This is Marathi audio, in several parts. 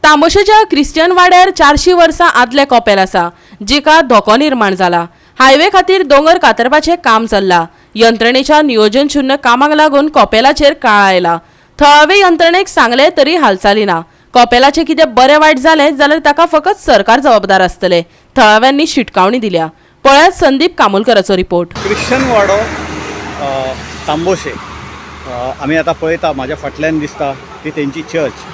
तांबोशेच्या क्रिस्टियन वाड्यार 400 वर्सां आदले कॉपेल आसा, जेका धोको निर्माण जाला। हायवे खातीर दोंगर कातरपाचें काम चल्ला। यंत्रणेच्या नियोजन शून्य कामाक लागून कॉपेलाचेर काळ आयला। थळावे यंत्रणेक सांगले तरी हालचाली ना। कॉपेलाचें कितें बरें वायट जालें जाल्यार ताका फकत सरकार जबाबदार आसतले। थळाव्यांनी शिटकावणी दिल्या। पळयात संदीप कामोलकराचो रिपोर्ट। क्रिश्चन वाडो तांबोशे आमी आतां पळयता, म्हाज्या फाटल्यान दिसता ती तेंची चर्च।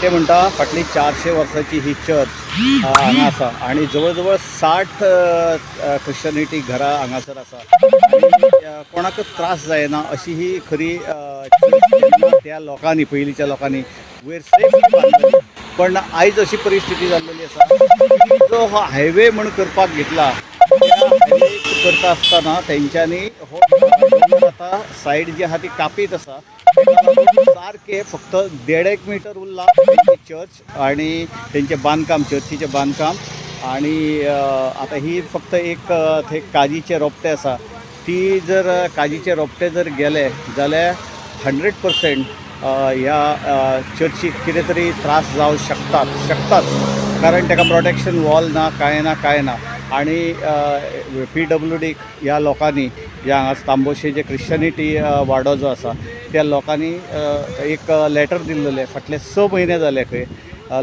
ते म्हणटा फाटली 400 वर्सांची ही चर्च हांगा आसा आनी जवळ जवळ 60 क्रिश्चनिटी घरां हांगासर आसा। कोणाकच त्रास जायना अशी ही खरी त्या लोकांनी, पयलींच्या लोकांनी वयर सेफ बांदलेली। पण आयज अशी परिस्थिती जाल्लेली आसा, जो हो हायवे म्हण करपाक घेतला, हायवे करता आसतना तेंच्यांनी हो आतां सायड जी आहा ती कापीत आसा। सारखे फक्त 1.5 मीटर उरला तेंची चर्च आनी तेंचें बांदकाम, चर्चीचें बांदकाम। आनी आतां ही फक्त एक थंय काजीचे रोपटे आसा, ती जर काजीचे रोपटे जर गेले जाल्यार 100% ह्या चर्चीक कितें तरी त्रास जावंक शकताच, कारण ताका प्रोटेक्शन वॉल ना, कांय ना। आनी PWD ह्या लोकांनी जे हांगा तांबोशे जे क्रिश्चनिटी वाडो जो आसा त्या लोकांनी एक लेटर दिल्लें, फाटले 6 म्हयने जाले खंय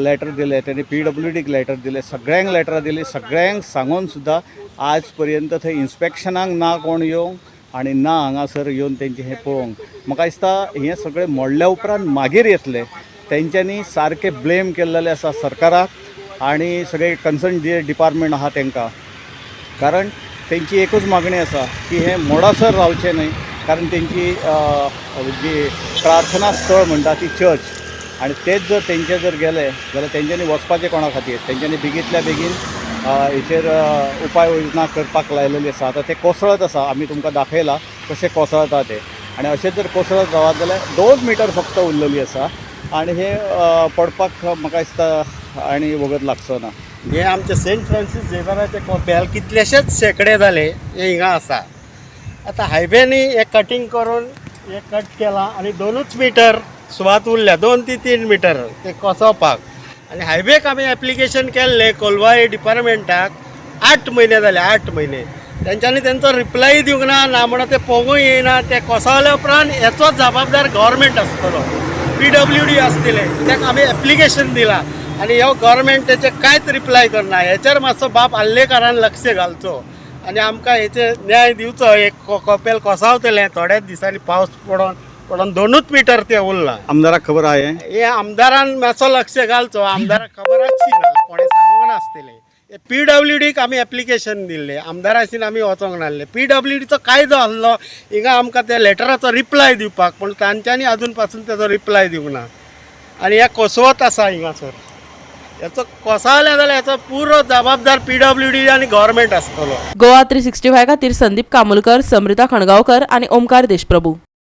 लेटर दिलें, तेणी PWDक लेटर दिलें, सगळ्यांक लेटरां दिलीं, सगळ्यांक सांगून सुद्दां आज पर्यंत थंय इन्स्पेक्शनाक ना कोण येवंक आनी ना हांगासर येवन तेंचें हें पळोवंक। म्हाका दिसता हें सगळें मोडल्या उपरांत मागीर येतलें। तेंच्यांनी सारकें ब्लेम केल्लेलें आसा सरकाराक आनी सगळे कन्सर्न जे डिपार्टमेंट आहा तेंकां, कारण तेंची एकूच मागणी आसा की हें मोडासर रावचें न्हय, कारण तेंची जी प्रार्थना स्थळ म्हणटा ती चर्च, आनी तेच जर तेंचे जर गेले जाल्यार तेंच्यांनी वचपाचें कोणा खातीर? तेंच्यांनी बेगींतल्या बेगीन हेचेर उपाय योजना करपाक लायलेली आसा। आतां ते कोसळत आसा, आमी तुमकां दाखयलां कशें कोसळटा ते, आनी अशें जर कोसळत रावत जाल्यार 2 मीटर फक्त उरलेली आसा आनी हे पडपाक म्हाका दिसता आनी वगत लागचो ना। हे आमचे सेंट फ्रांसीस झेवियराचे कॉपेल कितलेशेच शेकडे जाले हे हिंगा आसा। आतां हायवेनी हे कटींग करून हे कट केलां आनी 2 मीटर सुवात उरल्या, 2 ते 3 मीटर ते कोसोवपाक। आनी हायवेक आमी एप्लिकेशन केल्लें कोलवाई डिपार्टमेंटाक 8 म्हयने जाले, 8 म्हयने तेंच्यांनी तेंचो रिप्लाय दिवंक ना म्हणून ते पळोवंकूय येयना। ते कोसळल्या उपरांत हेचो जबाबदार गव्हर्मेंट आसतलो, PWD आसतले, ताका आमी एप्लिकेशन दिलां आनी ह्यो गव्हर्मेंट तेचे कांयच रिप्लाय करना। हेचेर मातसो बाब आल्लेकारान लक्ष घालचो आनी आमकां हेचे न्याय दिवचो। एक कॉपेल कोसावतलें थोड्याच दिसांनी पावस पडोन 2 मीटर ते उरलां। आमदाराक खबर आहा हे आमदारान मातसो लक्ष घालचो, आमदाराक खबर आसची ना, कोणें सांगूंक नासतलें। PWDक आमी एप्लिकेशन दिल्लें, आमदाराशीन आमी वचोंक नासलें। PWDचो कायदो आसलो हिंगा आमकां त्या लेटराचो रिप्लाय दिवपाक, पूण तांच्यांनी अजून पासून तेजो रिप्लाय दिवंक ना आनी हे कोसवत आसा हिंगासर। याचो कोसळ्ळें जाल्यार याचो पुरो जबाबदार PWD आनी गव्हर्मेंट आसतलो। गोवा 365 खातीर संदीप कामोलकर, समृता खणगांवकर आनी ओमकार देशप्रभू।